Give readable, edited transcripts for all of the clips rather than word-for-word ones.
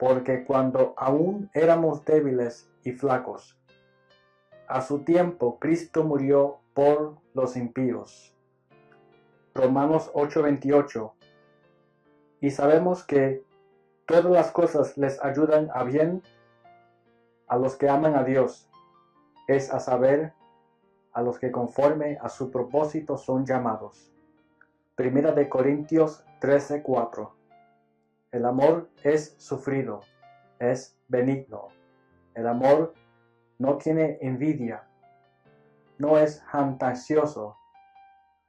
porque cuando aún éramos débiles y flacos, a su tiempo Cristo murió por los impíos. Romanos 8:28. Y sabemos que todas las cosas les ayudan a bien a los que aman a Dios, es a saber, a los que conforme a su propósito son llamados. Primera de Corintios 13:4. El amor es sufrido, es benigno. El amor no tiene envidia, no es jactancioso,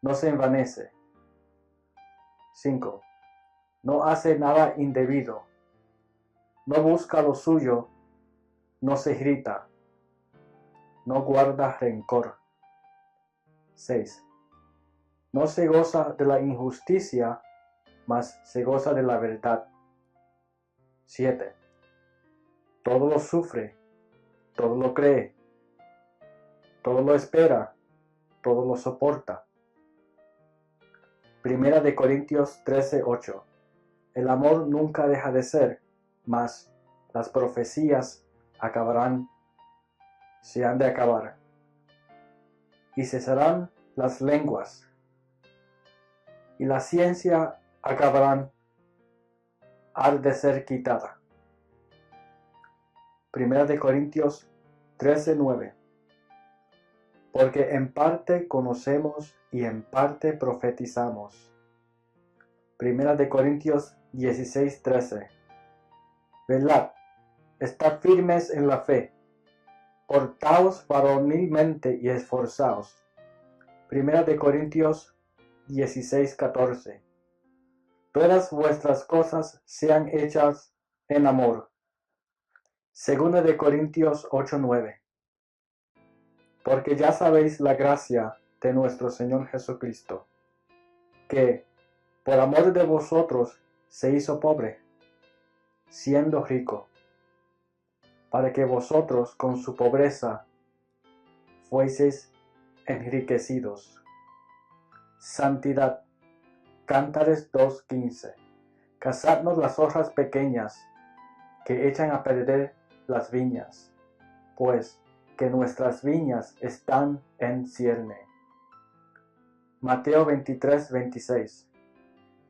no se envanece. 5. No hace nada indebido, no busca lo suyo, no se irrita, no guarda rencor. 6. No se goza de la injusticia, mas se goza de la verdad. 7. Todo lo sufre, todo lo cree, todo lo espera, todo lo soporta. Primera de Corintios 13:8. El amor nunca deja de ser, mas las profecías acabarán, se han de acabar, y cesarán las lenguas, y la ciencia acabarán, ha de ser quitada. Primera de Corintios 13:9. Porque en parte conocemos y en parte profetizamos. Primera de Corintios 16:13. Velad, estad firmes en la fe, portaos varonilmente y esforzaos. Primera de Corintios 16:14. Todas vuestras cosas sean hechas en amor. Segunda de Corintios 8:9. Porque ya sabéis la gracia de nuestro Señor Jesucristo, que por amor de vosotros se hizo pobre, siendo rico, para que vosotros con su pobreza fueseis enriquecidos. Santidad. Cántares 2:15. Cazadnos las hojas pequeñas que echan a perder las viñas, pues que nuestras viñas están en cierne. Mateo 23:26.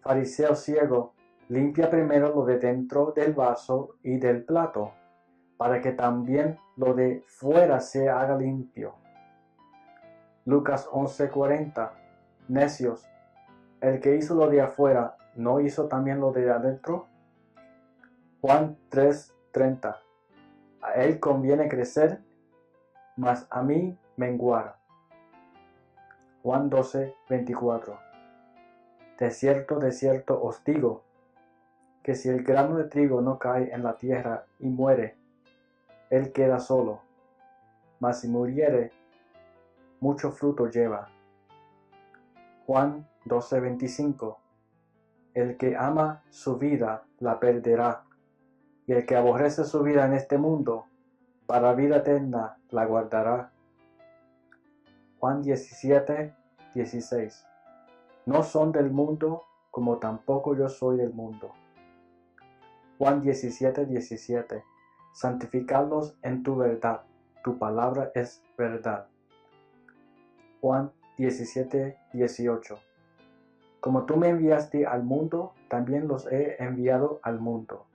Fariseo ciego, limpia primero lo de dentro del vaso y del plato, para que también lo de fuera se haga limpio. Lucas 11:40. Necios, el que hizo lo de afuera, ¿no hizo también lo de adentro? Juan 3:30. A él conviene crecer, mas a mí menguar. Juan 12:24. De cierto os digo, que si el grano de trigo no cae en la tierra y muere, él queda solo, mas si muriere, mucho fruto lleva. Juan 12:25. El que ama su vida la perderá, y el que aborrece su vida en este mundo, para vida eterna la guardará. Juan 17:16. No son del mundo, como tampoco yo soy del mundo. Juan 17:17. Santificadlos en tu verdad, tu palabra es verdad. Juan 17:18. Como tú me enviaste al mundo, también los he enviado al mundo.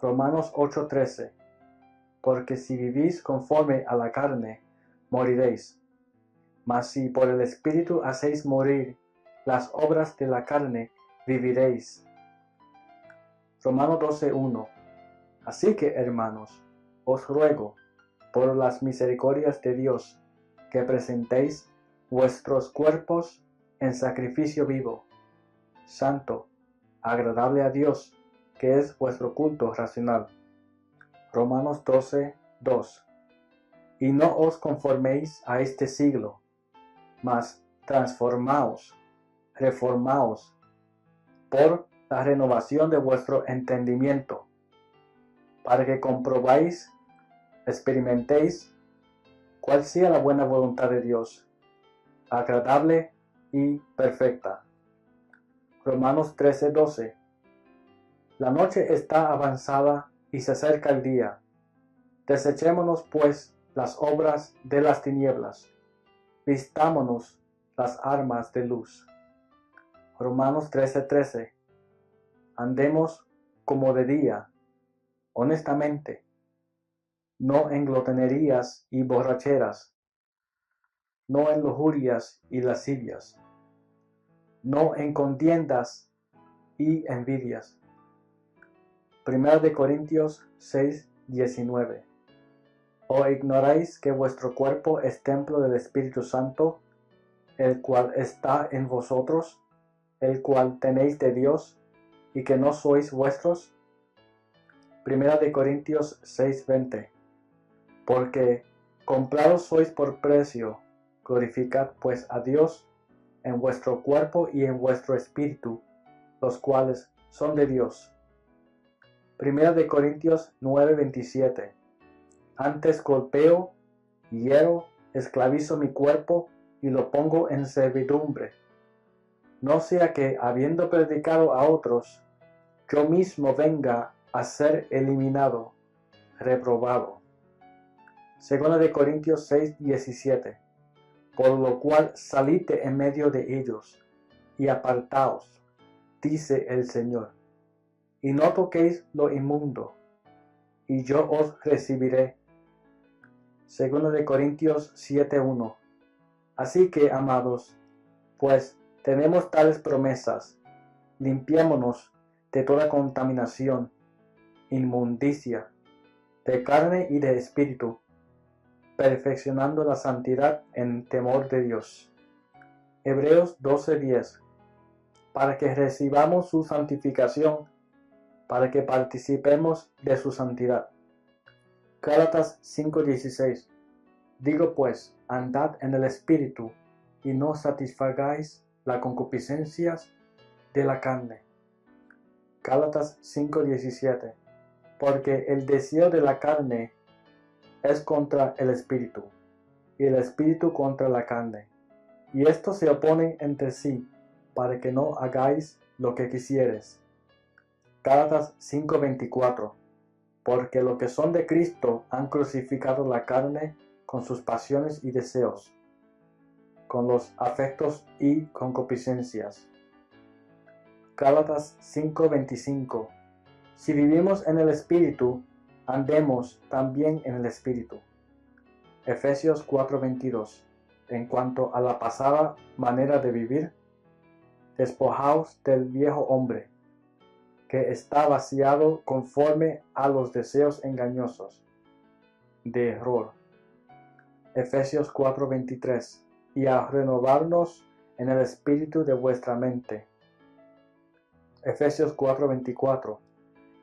Romanos 8:13. Porque si vivís conforme a la carne, moriréis. Mas si por el Espíritu hacéis morir las obras de la carne, viviréis. Romanos 12:1. Así que, hermanos, os ruego, por las misericordias de Dios, que presentéis vuestros cuerpos en sacrificio vivo, santo, agradable a Dios, que es vuestro culto racional. Romanos 12:2. Y no os conforméis a este siglo, mas transformaos, reformaos, por la renovación de vuestro entendimiento, para que comprobáis, experimentéis, cuál sea la buena voluntad de Dios, agradable y perfecta. Romanos 13:12. La noche está avanzada y se acerca el día. Desechémonos, pues, las obras de las tinieblas. Vistámonos las armas de luz. Romanos 13:13. Andemos como de día, honestamente, no en glotonerías y borracheras, no en lujurias y lascivias, no en contiendas y envidias. 1 Corintios 6:19. ¿O ignoráis que vuestro cuerpo es templo del Espíritu Santo, el cual está en vosotros, el cual tenéis de Dios, y que no sois vuestros? 1 Corintios 6:20. Porque comprados sois por precio, glorificad pues a Dios en vuestro cuerpo y en vuestro espíritu, los cuales son de Dios. 1 Corintios 9:27. Antes golpeo, hiero, esclavizo mi cuerpo y lo pongo en servidumbre, no sea que, habiendo predicado a otros, yo mismo venga a ser eliminado, reprobado. 2 Corintios 6:17. Por lo cual salid en medio de ellos, y apartaos, dice el Señor, y no toquéis lo inmundo, y yo os recibiré. 2 Corintios 7:1. Así que, amados, pues tenemos tales promesas, limpiémonos de toda contaminación, inmundicia, de carne y de espíritu, perfeccionando la santidad en temor de Dios. Hebreos 12:10. Para que recibamos su santificación, para que participemos de su santidad. Gálatas 5:16. Digo pues, andad en el Espíritu, y no satisfagáis las concupiscencias de la carne. Gálatas 5:17. Porque el deseo de la carne es contra el Espíritu, y el Espíritu contra la carne, y estos se oponen entre sí, para que no hagáis lo que quisieres. Gálatas 5:24. Porque los que son de Cristo han crucificado la carne con sus pasiones y deseos, con los afectos y concupiscencias. Gálatas 5:25. Si vivimos en el Espíritu, andemos también en el Espíritu. Efesios 4:22. En cuanto a la pasada manera de vivir, despojaos del viejo hombre, que está vaciado conforme a los deseos engañosos de error. Efesios 4:23. Y a renovarnos en el espíritu de vuestra mente. Efesios 4:24.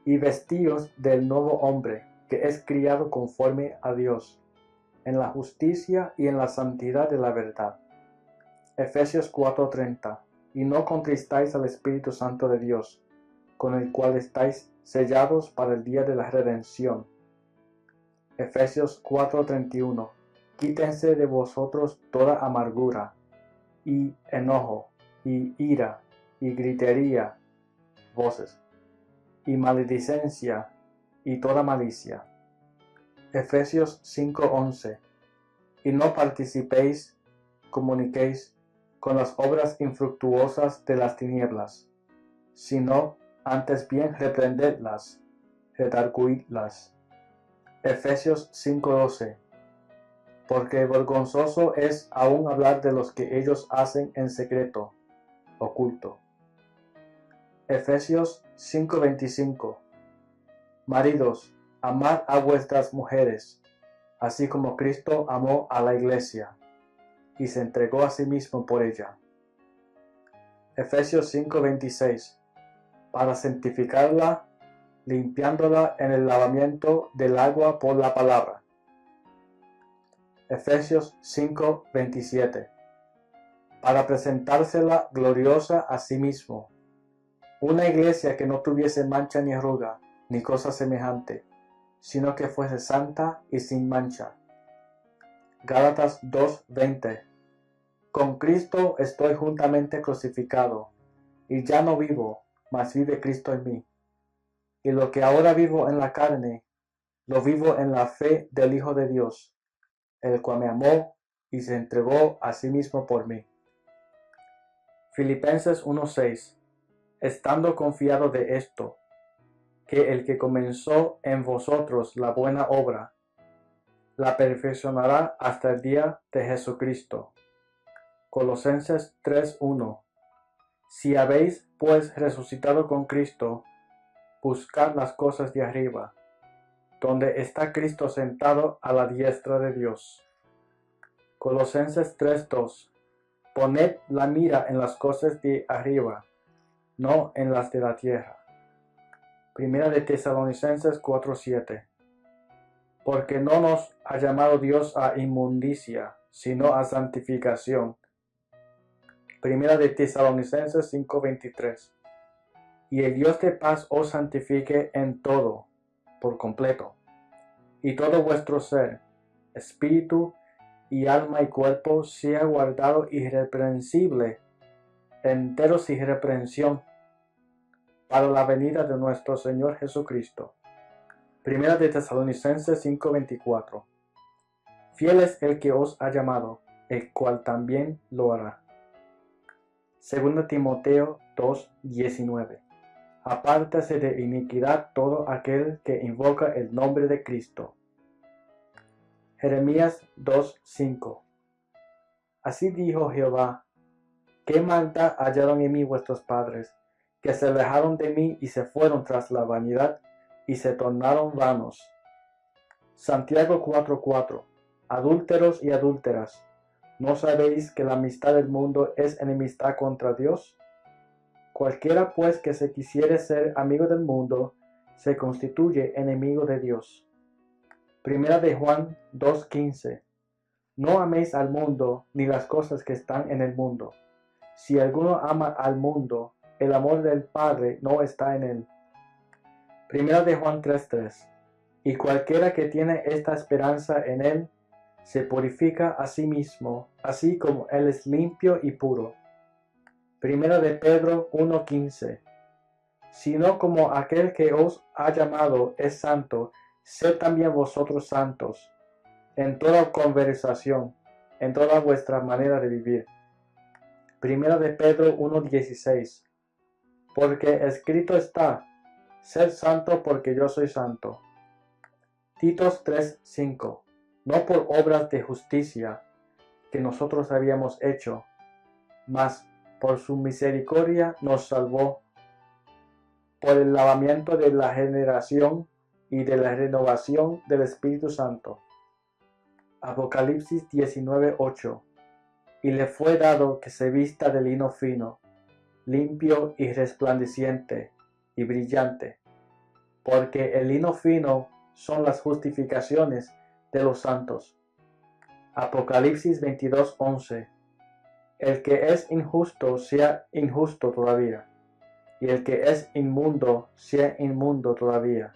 Y vestíos del nuevo hombre, que es criado conforme a Dios, en la justicia y en la santidad de la verdad. Efesios 4:30. Y no contristáis al Espíritu Santo de Dios, con el cual estáis sellados para el día de la redención. Efesios 4:31. Quítense de vosotros toda amargura, y enojo, y ira, y gritería, voces, y maledicencia, y toda malicia. Efesios 5:11. Y no participéis, comuniquéis, con las obras infructuosas de las tinieblas, sino antes bien reprendedlas, redarguidlas. Efesios 5:12. Porque vergonzoso es aún hablar de los que ellos hacen en secreto, oculto. Efesios 5:25. Maridos, amad a vuestras mujeres, así como Cristo amó a la iglesia, y se entregó a sí mismo por ella. Efesios 5:26. Para santificarla, limpiándola en el lavamiento del agua por la palabra. Efesios 5:27. Para presentársela gloriosa a sí mismo, una iglesia que no tuviese mancha ni arruga, ni cosa semejante, sino que fuese santa y sin mancha. Gálatas 2:20. Con Cristo estoy juntamente crucificado, y ya no vivo, mas vive Cristo en mí. y lo que ahora vivo en la carne, lo vivo en la fe del Hijo de Dios, el cual me amó y se entregó a sí mismo por mí. Filipenses 1:6. Estando confiado de esto, que el que comenzó en vosotros la buena obra, la perfeccionará hasta el día de Jesucristo. Colosenses 3:1. Si habéis pues resucitado con Cristo, buscad las cosas de arriba, donde está Cristo sentado a la diestra de Dios. Colosenses 3:2. Poned la mira en las cosas de arriba, no en las de la tierra. Primera de Tesalonicenses 4:7. Porque no nos ha llamado Dios a inmundicia, sino a santificación. Primera de Tesalonicenses 5:23. Y el Dios de paz os santifique en todo, por completo, y todo vuestro ser, espíritu y alma y cuerpo sea guardado irreprensible, entero sin reprensión, para la venida de nuestro Señor Jesucristo. Primera de Tesalonicenses 5:24. Fiel es el que os ha llamado, el cual también lo hará. Segunda Timoteo 2:19. Apártase de iniquidad todo aquel que invoca el nombre de Cristo. Jeremías 2:5. Así dijo Jehová: ¿Qué maldad hallaron en mí vuestros padres, que se alejaron de mí y se fueron tras la vanidad y se tornaron vanos? Santiago 4:4. Adúlteros y adúlteras, ¿no sabéis que la amistad del mundo es enemistad contra Dios? Cualquiera pues que se quisiere ser amigo del mundo, se constituye enemigo de Dios. Primera de Juan 2:15. No améis al mundo, ni las cosas que están en el mundo. Si alguno ama al mundo, el amor del Padre no está en él. Primera de Juan 3:3. Y cualquiera que tiene esta esperanza en él, se purifica a sí mismo, así como él es limpio y puro. Primera de Pedro 1:15. Sino como aquel que os ha llamado es santo, sed también vosotros santos, en toda conversación, en toda vuestra manera de vivir. Primera de Pedro 1:16. Porque escrito está: sed santo porque yo soy santo. Titos 3:5. No por obras de justicia que nosotros habíamos hecho, mas por su misericordia nos salvó, por el lavamiento de la generación y de la renovación del Espíritu Santo. Apocalipsis 19:8. Y le fue dado que se vista de lino fino, limpio y resplandeciente y brillante, porque el lino fino son las justificaciones de los santos. Apocalipsis 22:11. El que es injusto sea injusto todavía, y el que es inmundo sea inmundo todavía,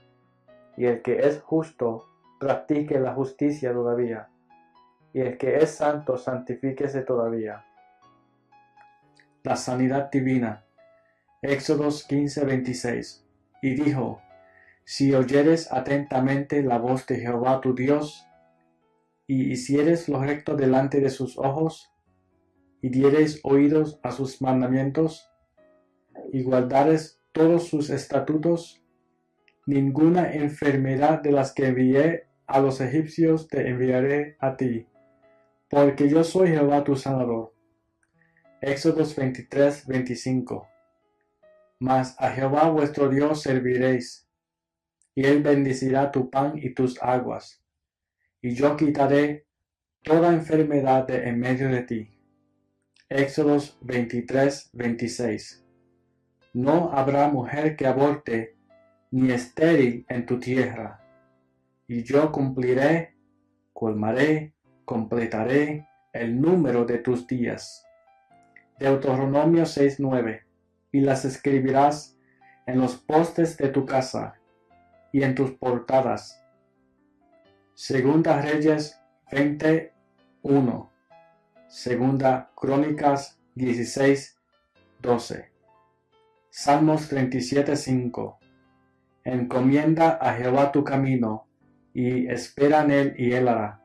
y el que es justo practique la justicia todavía, y el que es santo santifíquese todavía. La sanidad divina. Éxodos 15:26. Y dijo: Si oyeres atentamente la voz de Jehová tu Dios, y hicieres lo recto delante de sus ojos, y diereis oídos a sus mandamientos, y guardares todos sus estatutos, ninguna enfermedad de las que envié a los egipcios te enviaré a ti, porque yo soy Jehová tu sanador. Éxodos 23:25. Mas a Jehová vuestro Dios serviréis, y él bendecirá tu pan y tus aguas, y yo quitaré toda enfermedad de en medio de ti. Éxodos 23:26. No habrá mujer que aborte, ni estéril en tu tierra, y yo cumpliré, colmaré, completaré el número de tus días. Deuteronomio 6:9. Y las escribirás en los postes de tu casa y en tus portadas. Segunda Reyes 20:1. Segunda Crónicas 16:12. Salmos 37:5. Encomienda a Jehová tu camino, y espera en él, y él hará.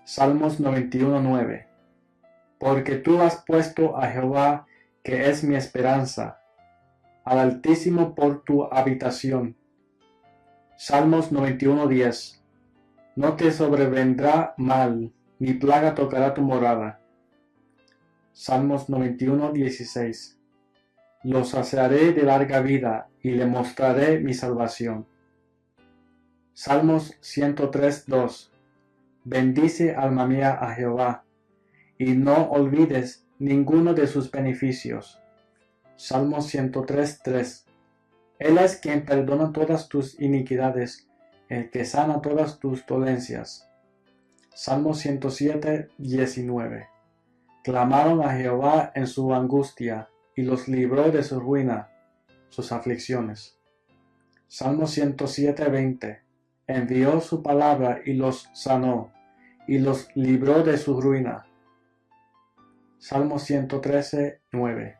Salmos 91:9. Porque tú has puesto a Jehová, que es mi esperanza, al Altísimo por tu habitación. Salmos 91:10. No te sobrevendrá mal, ni plaga tocará tu morada. Salmos 91:16. Lo saciaré de larga vida, y le mostraré mi salvación. Salmos 103:2. Bendice, alma mía, a Jehová, y no olvides ninguno de sus beneficios. Salmos 103:3. Él es quien perdona todas tus iniquidades, el que sana todas tus dolencias. Salmos 107:19. Clamaron a Jehová en su angustia, y los libró de su ruina, sus aflicciones. Salmo 107:20. Envió su palabra y los sanó, y los libró de su ruina. Salmo 113:9.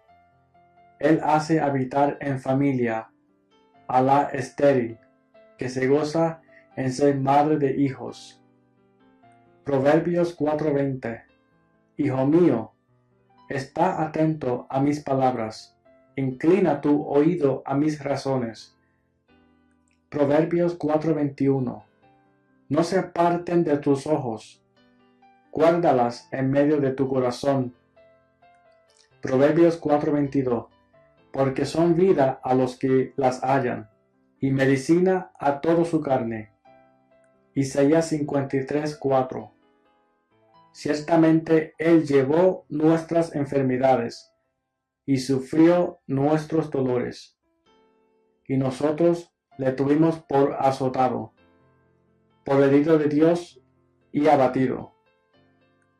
Él hace habitar en familia a la estéril, que se goza en ser madre de hijos. Proverbios 4:20. Hijo mío, está atento a mis palabras, inclina tu oído a mis razones. Proverbios 4:21. No se aparten de tus ojos, guárdalas en medio de tu corazón. Proverbios 4:22. Porque son vida a los que las hallan, y medicina a toda su carne. Isaías 53:4. Ciertamente Él llevó nuestras enfermedades, y sufrió nuestros dolores, y nosotros le tuvimos por azotado, por herido de Dios y abatido.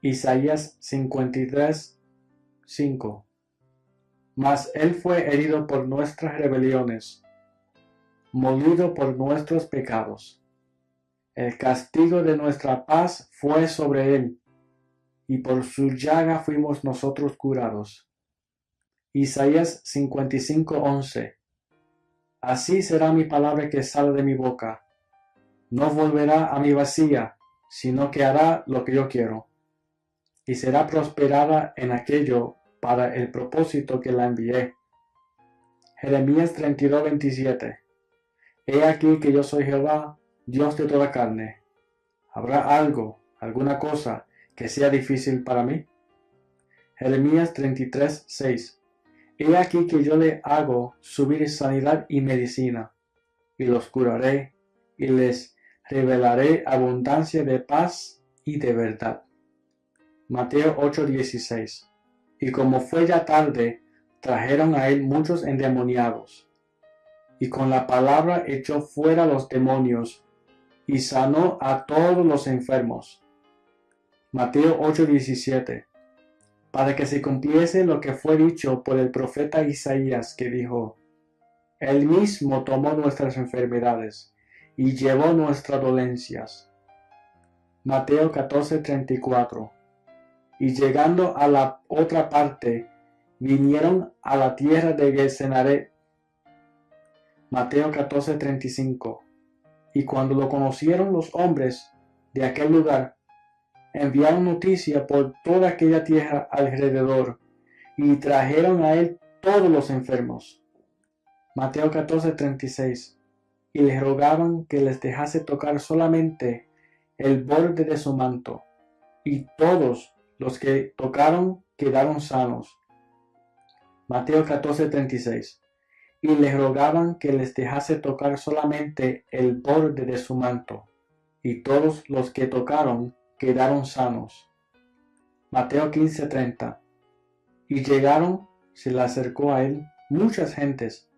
Isaías 53:5. Mas Él fue herido por nuestras rebeliones, molido por nuestros pecados. El castigo de nuestra paz fue sobre Él, y por su llaga fuimos nosotros curados. Isaías 55:11. Así será mi palabra que sale de mi boca. No volverá a mí vacía, sino que hará lo que yo quiero, y será prosperada en aquello para el propósito que la envié. Jeremías 32:27. He aquí que yo soy Jehová, Dios de toda carne. ¿Habrá algo, alguna cosa, que sea difícil para mí? Jeremías 33:6. He aquí que yo le hago subir sanidad y medicina, y los curaré, y les revelaré abundancia de paz y de verdad. Mateo 8:16. Y como fue ya tarde, trajeron a él muchos endemoniados, y con la palabra echó fuera los demonios, y sanó a todos los enfermos. Mateo 8:17. Para que se cumpliese lo que fue dicho por el profeta Isaías, que dijo: Él mismo tomó nuestras enfermedades, y llevó nuestras dolencias. Mateo 14:34. Y llegando a la otra parte, vinieron a la tierra de Genesaret. Mateo 14:35. Y cuando lo conocieron los hombres de aquel lugar, enviaron noticia por toda aquella tierra alrededor, y trajeron a él todos los enfermos. Mateo 14:36. Y les rogaban que les dejase tocar solamente el borde de su manto, y todos los que tocaron quedaron sanos. Mateo 14:36. Y les rogaban que les dejase tocar solamente el borde de su manto, y todos los que tocaron quedaron sanos. Mateo 15:30. Y llegaron, se le acercó a él muchas gentes,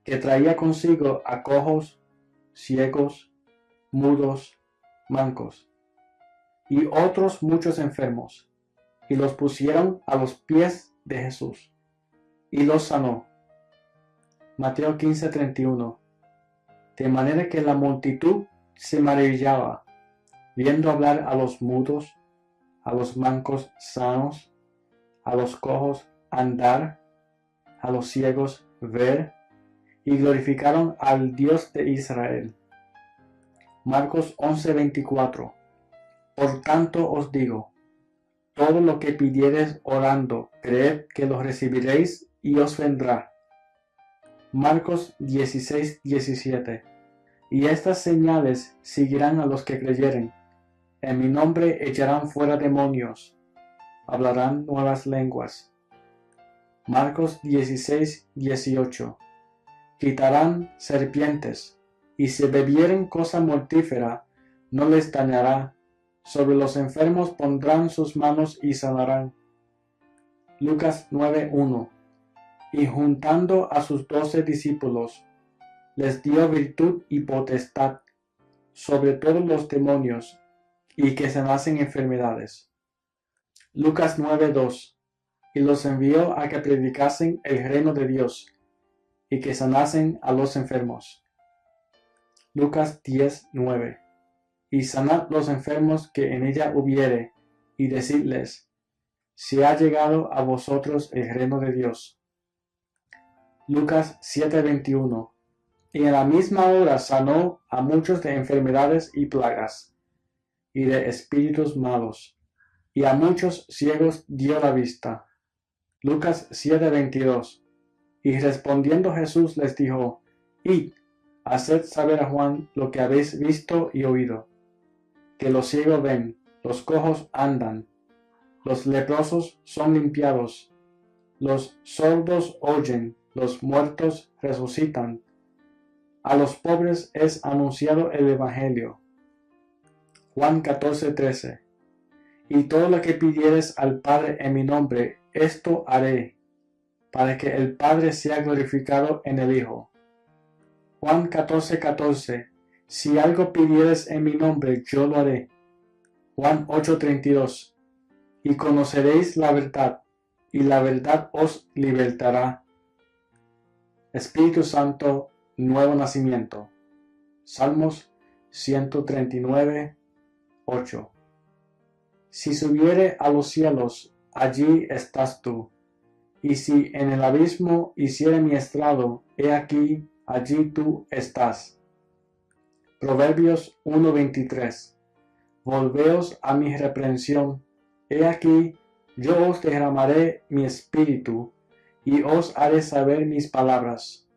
que traía consigo a cojos, ciegos, mudos, mancos, y otros muchos enfermos, y los pusieron a los pies de Jesús, y los sanó. Mateo 15:31. De manera que la multitud se maravillaba, viendo hablar a los mudos, a los mancos sanos, a los cojos andar, a los ciegos ver, y glorificaron al Dios de Israel. Marcos 11:24. Por tanto os digo, todo lo que pidiereis orando, creed que lo recibiréis y os vendrá. Marcos 16:17. Y estas señales seguirán a los que creyeren. En mi nombre echarán fuera demonios, hablarán nuevas lenguas. Marcos 16:18. Quitarán serpientes, y si bebieren cosa mortífera, no les dañará. Sobre los enfermos pondrán sus manos y sanarán. Lucas 9:1. Y juntando a sus 12 discípulos, les dio virtud y potestad sobre todos los demonios, y que sanasen enfermedades. Lucas 9:2. Y los envió a que predicasen el reino de Dios, y que sanasen a los enfermos. Lucas 10:9. Y sanad los enfermos que en ella hubiere, y decidles, si ha llegado a vosotros el reino de Dios. Lucas 7:21. Y en la misma hora sanó a muchos de enfermedades y plagas, y de espíritus malos, y a muchos ciegos dio la vista. Lucas 7:22. Y respondiendo Jesús les dijo, id, haced saber a Juan lo que habéis visto y oído, que los ciegos ven, los cojos andan, los leprosos son limpiados, los sordos oyen, los muertos resucitan, a los pobres es anunciado el Evangelio. Juan 14:13. Y todo lo que pidieres al Padre en mi nombre, esto haré, para que el Padre sea glorificado en el Hijo. Juan 14:14. Si algo pidieres en mi nombre, yo lo haré. Juan 8:32. Y conoceréis la verdad, y la verdad os libertará. Espíritu Santo, nuevo nacimiento. Salmos 139:8. Si subiere a los cielos, allí estás tú. Y si en el abismo hiciere mi estrado, he aquí, allí tú estás. Proverbios 1:23. Volveos a mi reprensión, he aquí, yo os derramaré mi espíritu, y os haré saber mis palabras.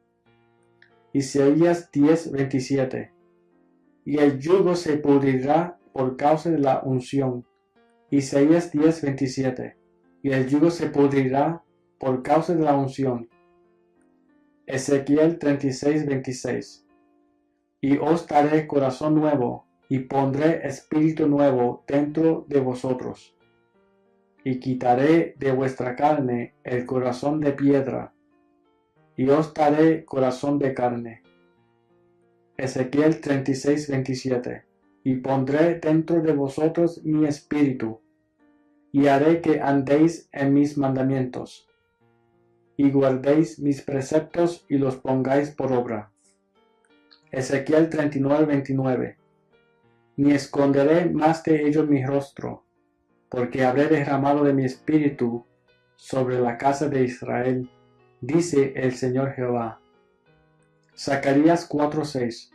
Isaías 10:27. Y el yugo se pudrirá por causa de la unción. Isaías 10:27. Y el yugo se pudrirá por causa de la unción. Ezequiel 36:26. Y os daré corazón nuevo, y pondré espíritu nuevo dentro de vosotros. Y quitaré de vuestra carne el corazón de piedra, y os daré corazón de carne. Ezequiel 36:27. Y pondré dentro de vosotros mi espíritu, y haré que andéis en mis mandamientos, y guardéis mis preceptos y los pongáis por obra. Ezequiel 39:29. Ni esconderé más de ellos mi rostro, porque habré derramado de mi espíritu sobre la casa de Israel, dice el Señor Jehová. Zacarías 4:6.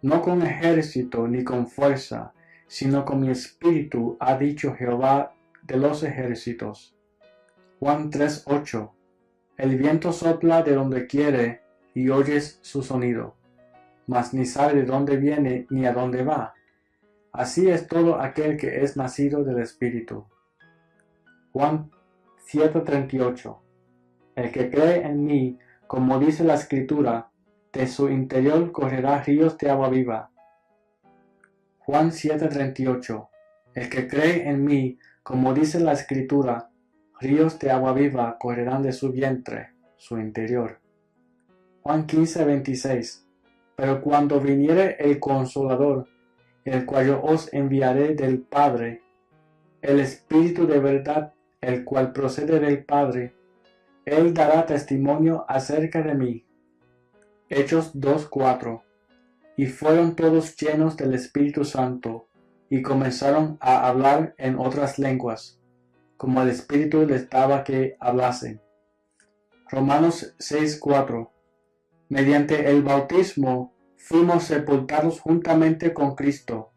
No con ejército ni con fuerza, sino con mi espíritu, ha dicho Jehová de los ejércitos. Juan 3:8. El viento sopla de donde quiere, y oyes su sonido, mas ni sabe de dónde viene ni a dónde va. Así es todo aquel que es nacido del Espíritu. Juan 7:38. El que cree en mí, como dice la Escritura, de su interior correrá ríos de agua viva. Juan 7:38. El que cree en mí, como dice la Escritura, ríos de agua viva correrán de su vientre, su interior. Juan 15:26. Pero cuando viniere el Consolador, el cual yo os enviaré del Padre, el Espíritu de verdad, el cual procede del Padre, él dará testimonio acerca de mí. Hechos 2:4. Y fueron todos llenos del Espíritu Santo, y comenzaron a hablar en otras lenguas, como el Espíritu les daba que hablasen. Romanos 6:4. Mediante el bautismo fuimos sepultados juntamente con Cristo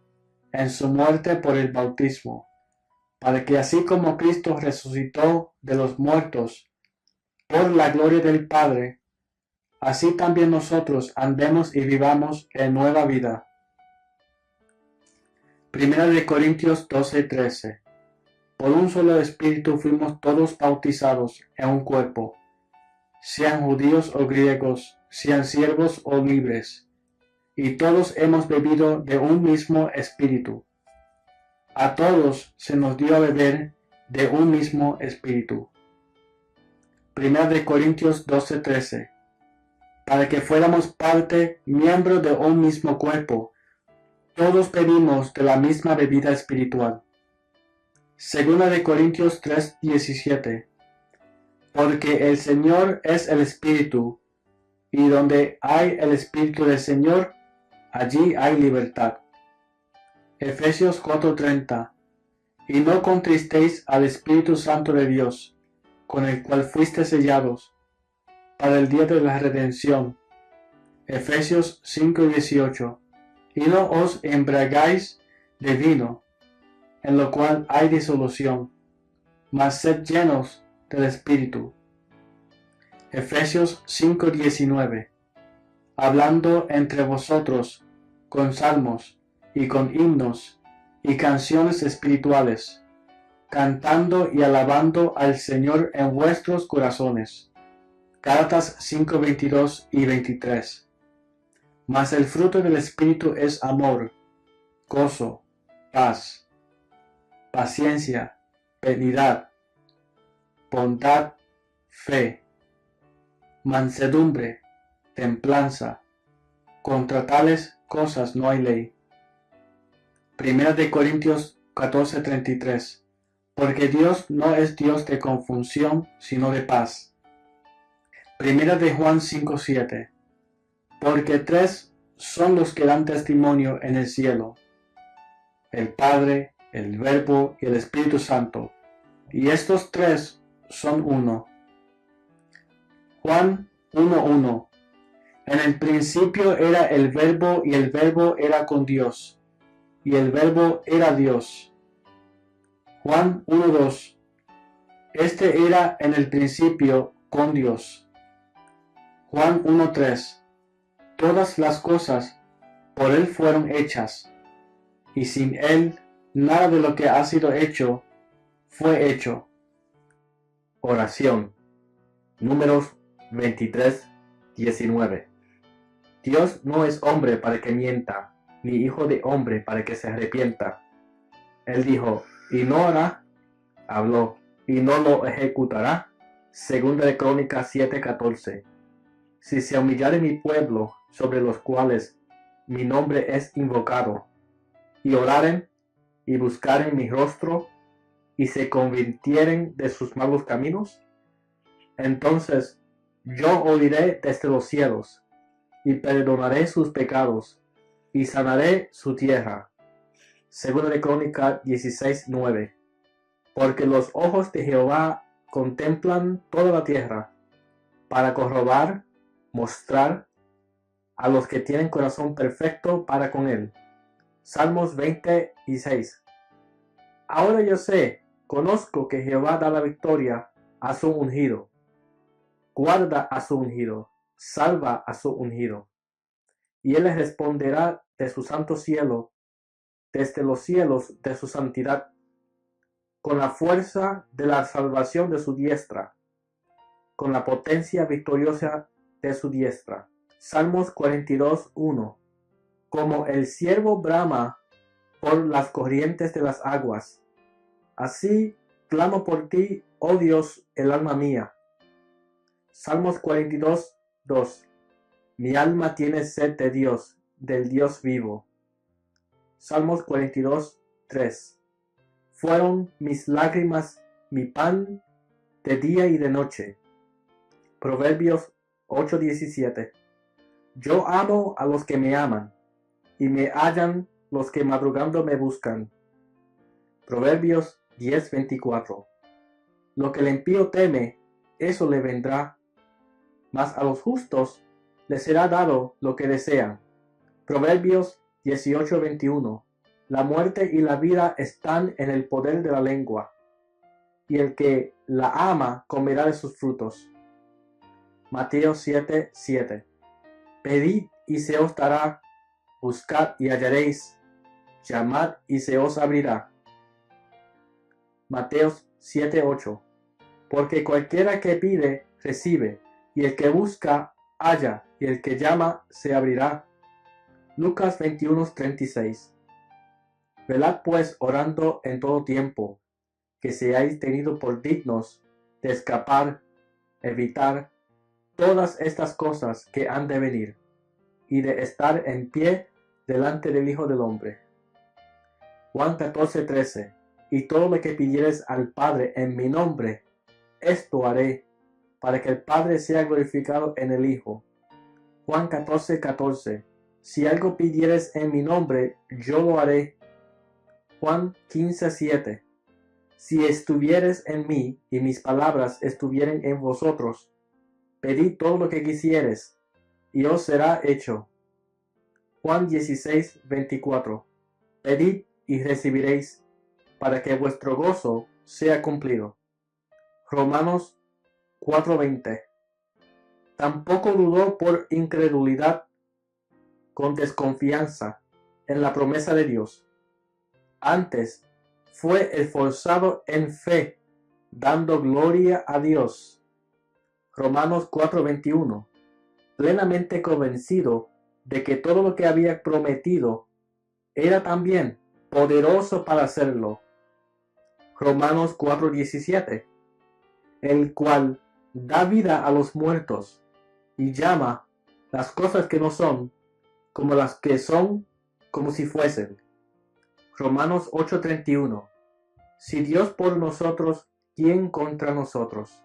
en su muerte por el bautismo, para que así como Cristo resucitó de los muertos por la gloria del Padre, así también nosotros andemos y vivamos en nueva vida. Primera de Corintios 12:13. Por un solo espíritu fuimos todos bautizados en un cuerpo, sean judíos o griegos, sean siervos o libres, y todos hemos bebido de un mismo espíritu. A todos se nos dio a beber de un mismo espíritu. Primera de Corintios 12:13. Para que fuéramos parte, miembro de un mismo cuerpo, todos bebimos de la misma bebida espiritual. Segunda de Corintios 3:17. Porque el Señor es el Espíritu, y donde hay el Espíritu del Señor, allí hay libertad. Efesios 4:30. Y no contristéis al Espíritu Santo de Dios, con el cual fuiste sellados para el día de la redención. Efesios 5:18. Y no os embriagáis de vino, en lo cual hay disolución, mas sed llenos del Espíritu. Efesios 5:19. Hablando entre vosotros con salmos y con himnos y canciones espirituales, cantando y alabando al Señor en vuestros corazones. Gálatas 5:22 y 23. Mas el fruto del Espíritu es amor, gozo, paz, paciencia, benignidad, bondad, fe, mansedumbre, templanza. Contra tales cosas no hay ley. Primera de Corintios 14:33. Porque Dios no es Dios de confusión, sino de paz. Primera de Juan 5:7. Porque tres son los que dan testimonio en el cielo: el Padre, el Verbo y el Espíritu Santo, y estos tres son uno. Juan 1:1. En el principio era el Verbo, y el Verbo era con Dios, y el Verbo era Dios. Juan 1:2. Este era en el principio con Dios. Juan 1:3. Todas las cosas por Él fueron hechas, y sin Él nada de lo que ha sido hecho fue hecho. Oración. Números 23:19. Dios no es hombre para que mienta, ni hijo de hombre para que se arrepienta. Él dijo, y no hará, habló, y no lo ejecutará. Segunda de Crónicas 7:14. Si se humillare mi pueblo, sobre los cuales mi nombre es invocado, y oraren, y buscaren mi rostro, y se convirtieren de sus malos caminos, entonces yo oiré desde los cielos, y perdonaré sus pecados, y sanaré su tierra. Segunda de Crónicas 16:9. Porque los ojos de Jehová contemplan toda la tierra, para corroborar, mostrar a los que tienen corazón perfecto para con él. Salmos 20:6. Ahora yo sé, conozco que Jehová da la victoria a su ungido. Guarda a su ungido, salva a su ungido. Y él les responderá de su santo cielo, desde los cielos de su santidad, con la fuerza de la salvación de su diestra, con la potencia victoriosa de su diestra. Salmos 42:1. Como el ciervo brama por las corrientes de las aguas, así clamo por ti, oh Dios, el alma mía. Salmos 42:2. Mi alma tiene sed de Dios, del Dios vivo. Salmos 42:3. Fueron mis lágrimas mi pan de día y de noche. Proverbios 8:17. Yo amo a los que me aman, y me hallan los que madrugando me buscan. Proverbios 10:24. Lo que el impío teme, eso le vendrá, mas a los justos les será dado lo que desean. Proverbios 18:21. La muerte y la vida están en el poder de la lengua, y el que la ama comerá de sus frutos. Mateo 7:7. Pedid y se os dará, buscad y hallaréis, llamad y se os abrirá. Mateo 7:8. Porque cualquiera que pide, recibe, y el que busca, halla, y el que llama, se abrirá. Lucas 21:36. Velad pues orando en todo tiempo, que seáis tenidos por dignos de escapar, evitar todas estas cosas que han de venir, y de estar en pie delante del Hijo del Hombre. Juan 14:13. Y todo lo que pidieres al Padre en mi nombre, esto haré, para que el Padre sea glorificado en el Hijo. Juan 14:14. Si algo pidieres en mi nombre, yo lo haré. Juan 15:7. Si estuvieres en mí y mis palabras estuvieren en vosotros, pedid todo lo que quisieres, y os será hecho. Juan 16:24. Pedid y recibiréis, para que vuestro gozo sea cumplido. Romanos 4:20. Tampoco dudó por incredulidad con desconfianza en la promesa de Dios. Antes fue esforzado en fe, dando gloria a Dios. Romanos 4:21. Plenamente convencido de que todo lo que había prometido era también poderoso para hacerlo. Romanos 4:17. El cual da vida a los muertos y llama las cosas que no son como las que son, como si fuesen. Romanos 8:31. Si Dios por nosotros, ¿quién contra nosotros?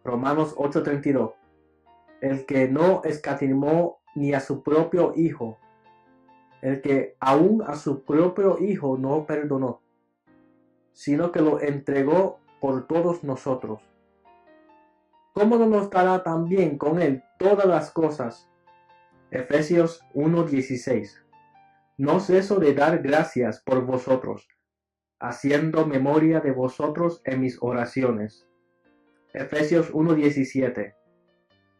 Romanos 8:32. El que no escatimó ni a su propio Hijo, el que aún a su propio Hijo no perdonó, sino que lo entregó por todos nosotros, ¿cómo no nos dará también con él todas las cosas? Efesios 1:16. No ceso de dar gracias por vosotros, haciendo memoria de vosotros en mis oraciones. Efesios 1:17.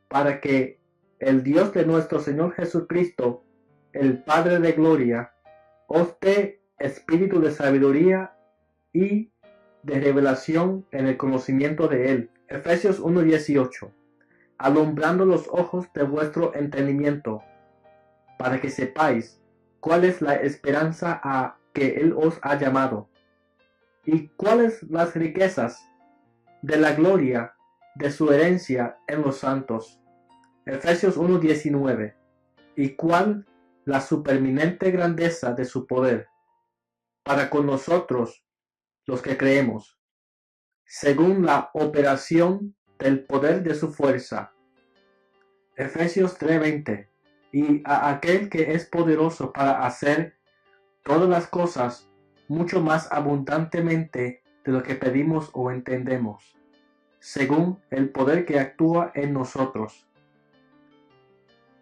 Para que el Dios de nuestro Señor Jesucristo, el Padre de gloria, os dé espíritu de sabiduría y de revelación en el conocimiento de Él. Efesios 1:18. Alumbrando los ojos de vuestro entendimiento, para que sepáis cuál es la esperanza a que Él os ha llamado, y cuáles las riquezas de la gloria de su herencia en los santos. Efesios 1:19. Y cuál la supereminente grandeza de su poder, para con nosotros los que creemos, según la operación del poder de su fuerza. Efesios 3:20. Y a aquel que es poderoso para hacer todas las cosas mucho más abundantemente de lo que pedimos o entendemos, según el poder que actúa en nosotros,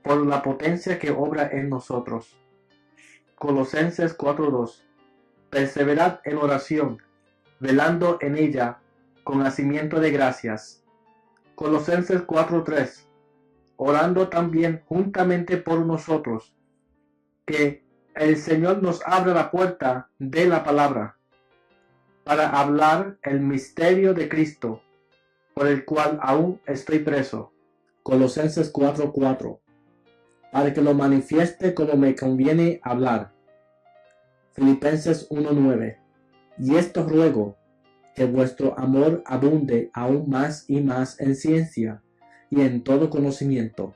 por la potencia que obra en nosotros. Colosenses 4:2. Perseverad en oración, velando en ella con hacimiento de gracias. Colosenses 4:3. Orando también juntamente por nosotros, que el Señor nos abra la puerta de la palabra, para hablar el misterio de Cristo, por el cual aún estoy preso. Colosenses 4:4. Para que lo manifieste como me conviene hablar. Filipenses 1:9. Y esto ruego, que vuestro amor abunde aún más y más en ciencia y en todo conocimiento,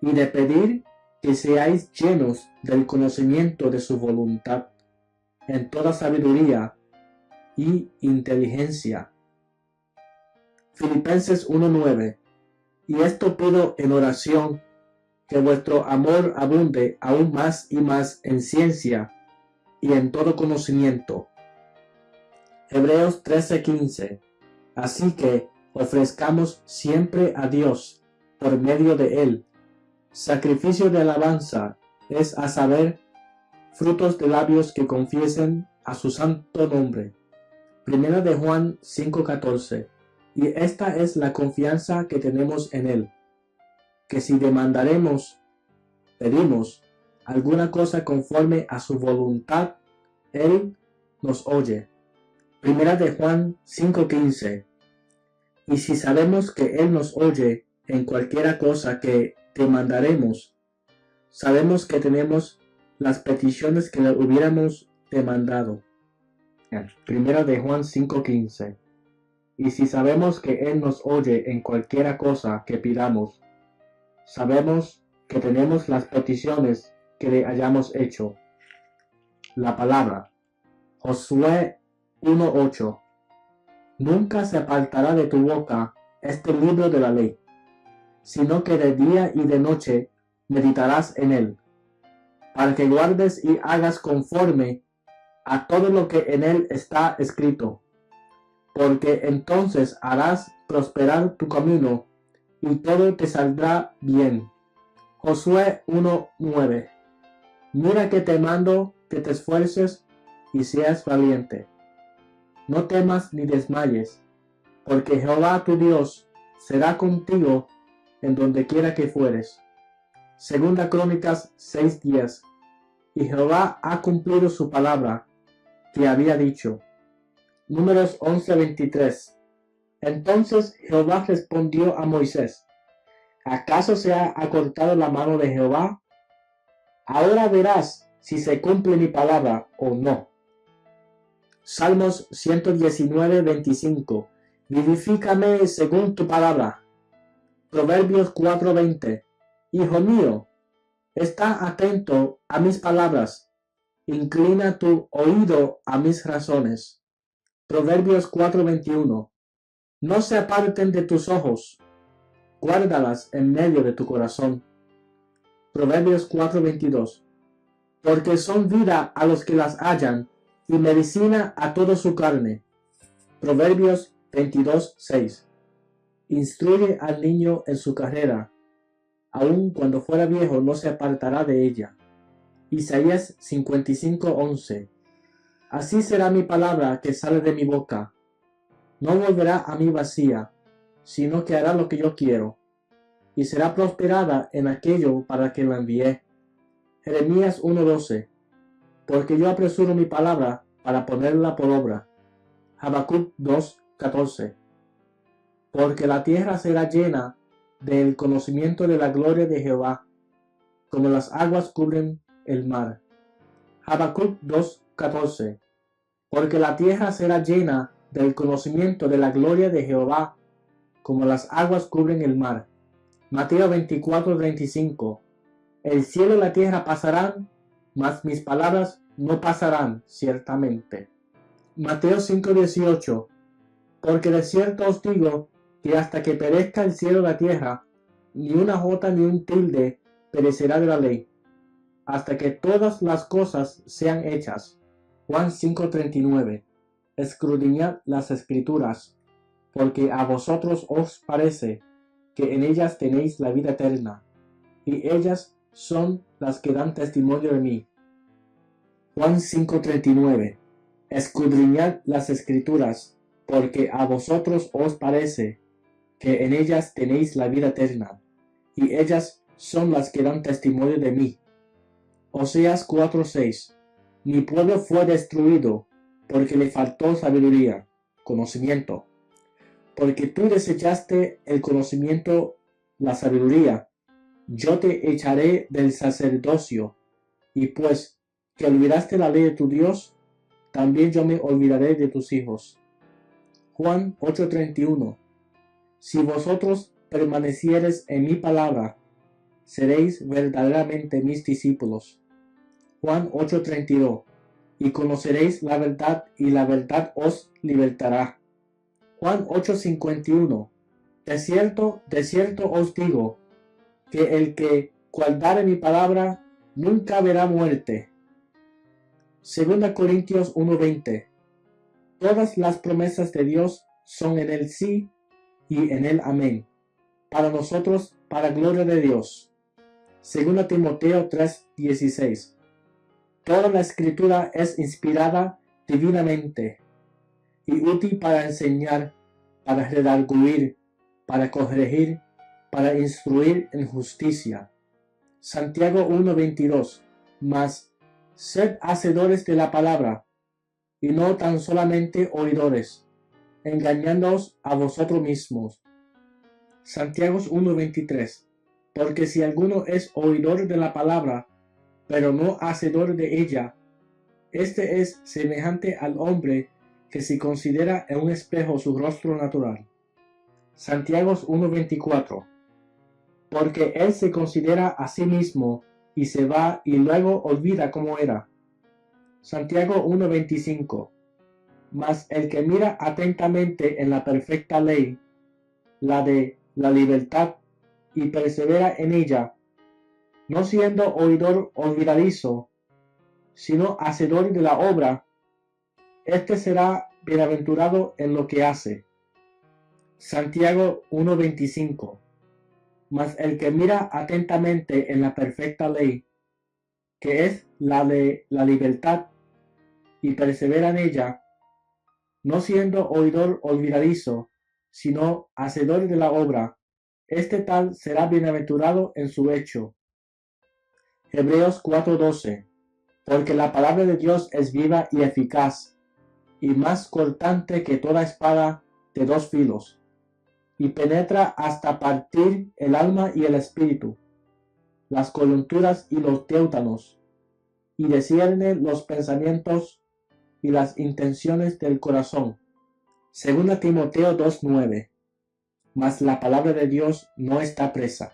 y de pedir que seáis llenos del conocimiento de su voluntad, en toda sabiduría y inteligencia. Filipenses 1:9. Y esto pido en oración, que vuestro amor abunde aún más y más en ciencia y en todo conocimiento. Hebreos 13:15. Así que ofrezcamos siempre a Dios, por medio de Él, Sacrificio de alabanza es, a saber, frutos de labios que confiesen a su santo nombre. Primera de Juan 5:14. Y esta es la confianza que tenemos en él, que si pedimos alguna cosa conforme a su voluntad, él nos oye. Primera de Juan 5:15. Y si sabemos que él nos oye en cualquiera cosa que te mandaremos, sabemos que tenemos las peticiones que le hubiéramos demandado. Primera de Juan 5:15. Y si sabemos que él nos oye en cualquiera cosa que pidamos, sabemos que tenemos las peticiones que le hayamos hecho. La palabra. Josué 1:8. Nunca se apartará de tu boca este libro de la ley, sino que de día y de noche meditarás en él, para que guardes y hagas conforme a todo lo que en él está escrito, porque entonces harás prosperar tu camino y todo te saldrá bien. Josué 1:9. Mira que te mando que te esfuerces y seas valiente. No temas ni desmayes, porque Jehová tu Dios será contigo en donde quiera que fueres. Segunda Crónicas 6:10. Y Jehová ha cumplido su palabra que había dicho. Números 11:23. Entonces Jehová respondió a Moisés: ¿acaso se ha acortado la mano de Jehová? Ahora verás si se cumple mi palabra o no. Salmos 119:25. Vivifícame según tu palabra. Proverbios 4:20. Hijo mío, está atento a mis palabras, inclina tu oído a mis razones. Proverbios 4:21. No se aparten de tus ojos, guárdalas en medio de tu corazón. Proverbios 4:22. Porque son vida a los que las hallan, y medicina a toda su carne. Proverbios 22:6. Instruye al niño en su carrera, aun cuando fuera viejo no se apartará de ella. Isaías 55:11. Así será mi palabra que sale de mi boca. No volverá a mí vacía, sino que hará lo que yo quiero, y será prosperada en aquello para que la envié. Jeremías 1:12. Porque yo apresuro mi palabra para ponerla por obra. Habacuc 2:14. Porque la tierra será llena del conocimiento de la gloria de Jehová, como las aguas cubren el mar. Habacuc 2:14. Porque la tierra será llena del conocimiento de la gloria de Jehová, como las aguas cubren el mar. Mateo 24:35. El cielo y la tierra pasarán, mas mis palabras no pasarán ciertamente. Mateo 5:18. Porque de cierto os digo que hasta que perezca el cielo y la tierra, ni una jota ni un tilde perecerá de la ley, hasta que todas las cosas sean hechas. Juan 5:39. Escudriñad las escrituras, porque a vosotros os parece que en ellas tenéis la vida eterna, y ellas son las que dan testimonio de mí. Juan 5:39. Escudriñad las escrituras, porque a vosotros os parece que en ellas tenéis la vida eterna, y ellas son las que dan testimonio de mí. Oseas 4:6. Mi pueblo fue destruido, porque le faltó sabiduría, conocimiento. Porque tú desechaste el conocimiento, la sabiduría, yo te echaré del sacerdocio, y pues que olvidaste la ley de tu Dios, también yo me olvidaré de tus hijos. Juan 8:31. Si vosotros permaneciereis en mi palabra, seréis verdaderamente mis discípulos. Juan 8:32. Y conoceréis la verdad, y la verdad os libertará. Juan 8:51. De cierto os digo, que el que guardare mi palabra nunca verá muerte. 2 Corintios 1:20. Todas las promesas de Dios son en el sí y en el amén, para nosotros, para gloria de Dios. 2 Timoteo 3:16. Toda la escritura es inspirada divinamente y útil para enseñar, para redarguir, para corregir, para instruir en justicia. Santiago 1:22. Mas sed hacedores de la palabra, y no tan solamente oidores, engañándoos a vosotros mismos. Santiago 1:23. Porque si alguno es oidor de la palabra, pero no hacedor de ella, este es semejante al hombre que se considera en un espejo su rostro natural. Santiago 1:24. Porque él se considera a sí mismo y se va y luego olvida cómo era. Santiago 1:25. Mas el que mira atentamente en la perfecta ley, la de la libertad, y persevera en ella, no siendo oidor olvidadizo, sino hacedor de la obra, este será bienaventurado en lo que hace. Santiago 1:25. Mas el que mira atentamente en la perfecta ley, que es la de la libertad, y persevera en ella, no siendo oidor olvidadizo, sino hacedor de la obra, este tal será bienaventurado en su hecho. Hebreos 4:12. Porque la palabra de Dios es viva y eficaz, y más cortante que toda espada de dos filos, y penetra hasta partir el alma y el espíritu, las coyunturas y los téutanos, y discierne los pensamientos y las intenciones del corazón. 2 Timoteo 2:9. Mas la palabra de Dios no está presa.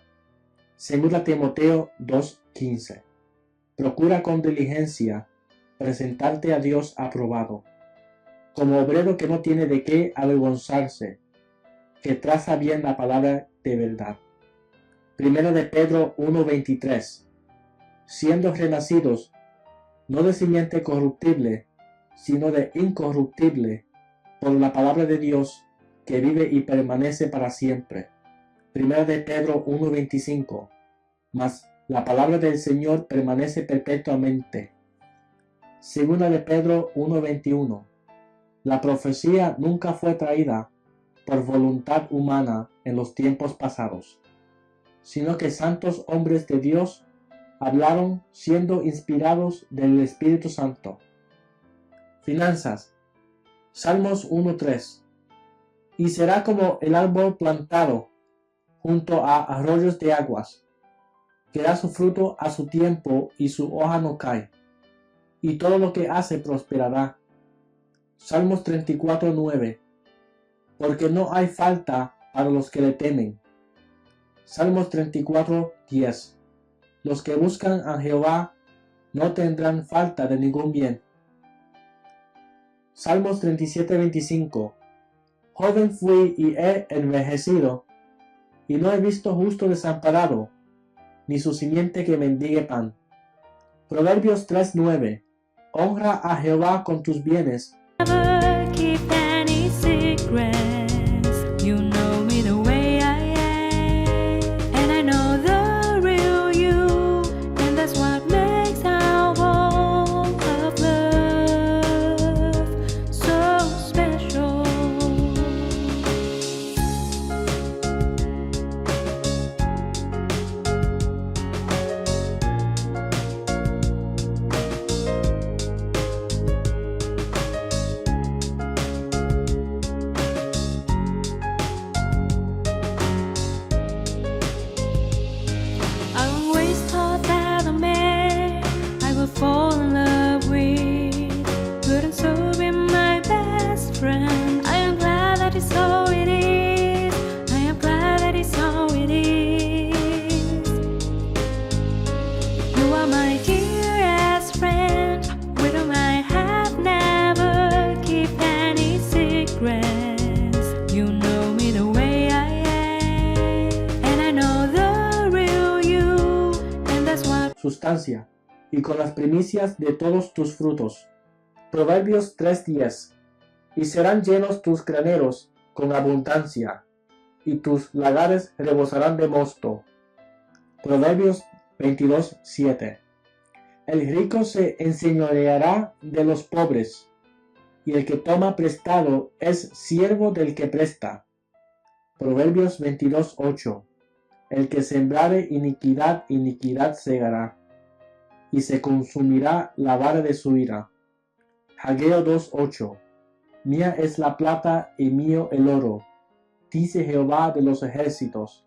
2 Timoteo 2:15. Procura con diligencia presentarte a Dios aprobado, como obrero que no tiene de qué avergonzarse, que traza bien la palabra de verdad. 1 de Pedro 1:23. Siendo renacidos, no de simiente corruptible, sino de incorruptible, por la palabra de Dios, que vive y permanece para siempre. 1 de Pedro 1:25. Mas la palabra del Señor permanece perpetuamente. 2 de Pedro 1:21. La profecía nunca fue traída por voluntad humana en los tiempos pasados, sino que santos hombres de Dios hablaron siendo inspirados del Espíritu Santo. Finanzas. Salmos 1:3. Y será como el árbol plantado junto a arroyos de aguas, que da su fruto a su tiempo y su hoja no cae, y todo lo que hace prosperará. Salmos 34:9. Porque no hay falta para los que le temen. Salmos 34:10. Los que buscan a Jehová no tendrán falta de ningún bien. Salmos 37:25. Joven fui y he envejecido, y no he visto justo desamparado, ni su simiente que mendigue pan. Proverbios 3:9. Honra a Jehová con tus bienes. Never keep any secrets. You know me the way I am, and I know the real you, and that's what makes our walk of love so special. I always thought that a man I would fall in love with couldn't so be my best friend. I am glad that it's how it is. I am glad that it's how it is. You are my dearest friend, with whom I have never keep any secrets. You know me the way I am, and I know the real you, and that's what Sustancia, y con las primicias de todos tus frutos. Proverbios 3:10. Y serán llenos tus graneros con abundancia, y tus lagares rebosarán de mosto. Proverbios 22:7. El rico se enseñoreará de los pobres, y el que toma prestado es siervo del que presta. Proverbios 22:8. El que sembrare iniquidad, iniquidad segará, y se consumirá la vara de su ira. Ageo 2:8. Mía es la plata y mío el oro, dice Jehová de los ejércitos.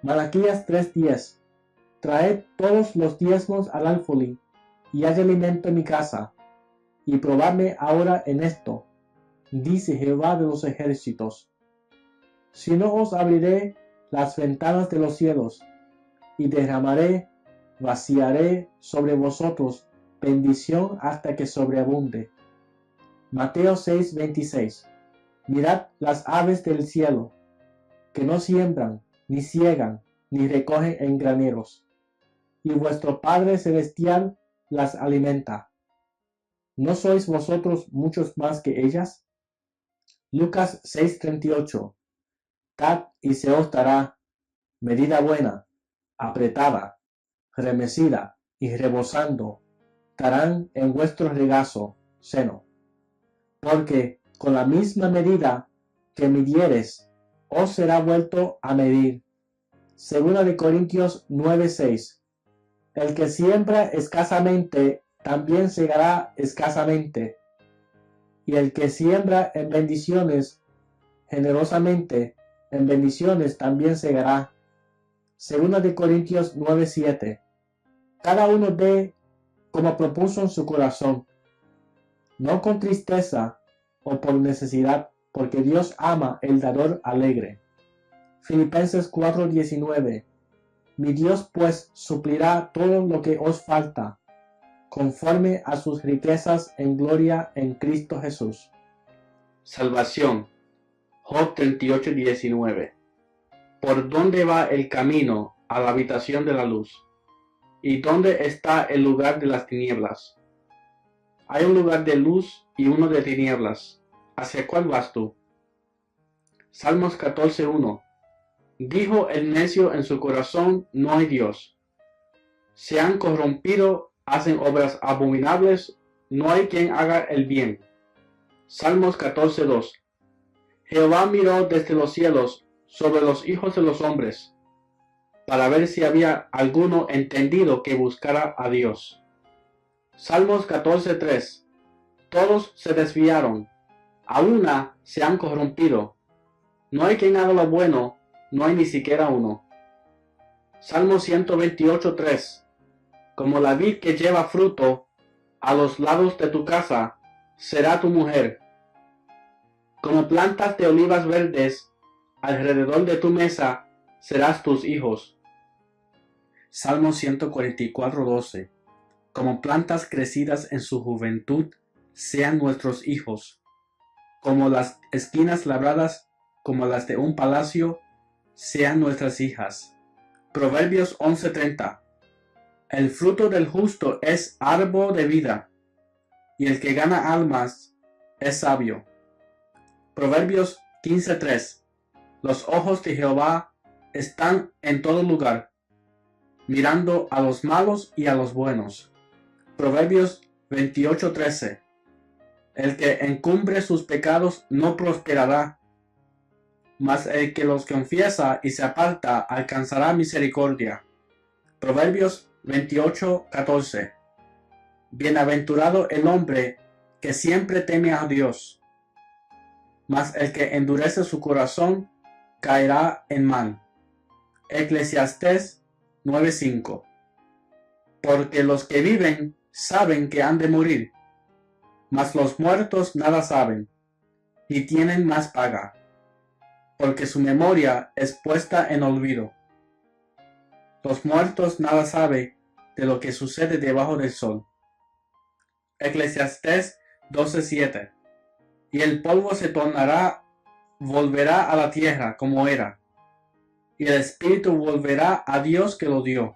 Malaquías 3:10. Traed todos los diezmos al alfolí, y haya alimento en mi casa, y probadme ahora en esto, dice Jehová de los ejércitos. Si no os abriré las ventanas de los cielos, y derramaré, vaciaré sobre vosotros bendición hasta que sobreabunde. Mateo 6:26. Mirad las aves del cielo, que no siembran, ni ciegan, ni recogen en graneros, y vuestro Padre Celestial las alimenta. ¿No sois vosotros muchos más que ellas? Lucas 6:38. Dad y se os dará, medida buena, apretada, remecida y rebosando, darán en vuestro regazo, seno. Porque con la misma medida que midieres, os será vuelto a medir. Segunda de Corintios 9:6. El que siembra escasamente, también segará escasamente. Y el que siembra en bendiciones, generosamente, en bendiciones también segará. Segunda de Corintios 9:7. Cada uno dé como propuso en su corazón, no con tristeza o por necesidad, porque Dios ama el dador alegre. Filipenses 4:19. Mi Dios pues suplirá todo lo que os falta, conforme a sus riquezas en gloria en Cristo Jesús. Salvación. Job 38:19. ¿Por dónde va el camino a la habitación de la luz? ¿Y dónde está el lugar de las tinieblas? Hay un lugar de luz y uno de tinieblas. ¿Hacia cuál vas tú? Salmos 14:1. Dijo el necio en su corazón, no hay Dios. Se han corrompido, hacen obras abominables, no hay quien haga el bien. Salmos 14:2. Jehová miró desde los cielos sobre los hijos de los hombres, para ver si había alguno entendido que buscara a Dios. Salmos 14:3. Todos se desviaron, a una se han corrompido. No hay quien haga lo bueno, no hay ni siquiera uno. Salmo 128:3. Como la vid que lleva fruto, a los lados de tu casa será tu mujer. Como plantas de olivas verdes, alrededor de tu mesa serás tus hijos. Salmo 144:12. Como plantas crecidas en su juventud, sean nuestros hijos. Como las esquinas labradas, como las de un palacio, sean nuestras hijas. Proverbios 11:30. El fruto del justo es árbol de vida, y el que gana almas es sabio. Proverbios 15:3. Los ojos de Jehová están en todo lugar, mirando a los malos y a los buenos. Proverbios 28:13. El que encumbre sus pecados no prosperará, mas el que los confiesa y se aparta alcanzará misericordia. Proverbios 28:14. Bienaventurado el hombre que siempre teme a Dios, mas el que endurece su corazón caerá en mal. Eclesiastés 9:5. Porque los que viven saben que han de morir, mas los muertos nada saben, ni tienen más paga, porque su memoria es puesta en olvido. Los muertos nada saben de lo que sucede debajo del sol. Eclesiastés 12:7. Y el polvo se tornará, volverá a la tierra como era, y el espíritu volverá a Dios que lo dio.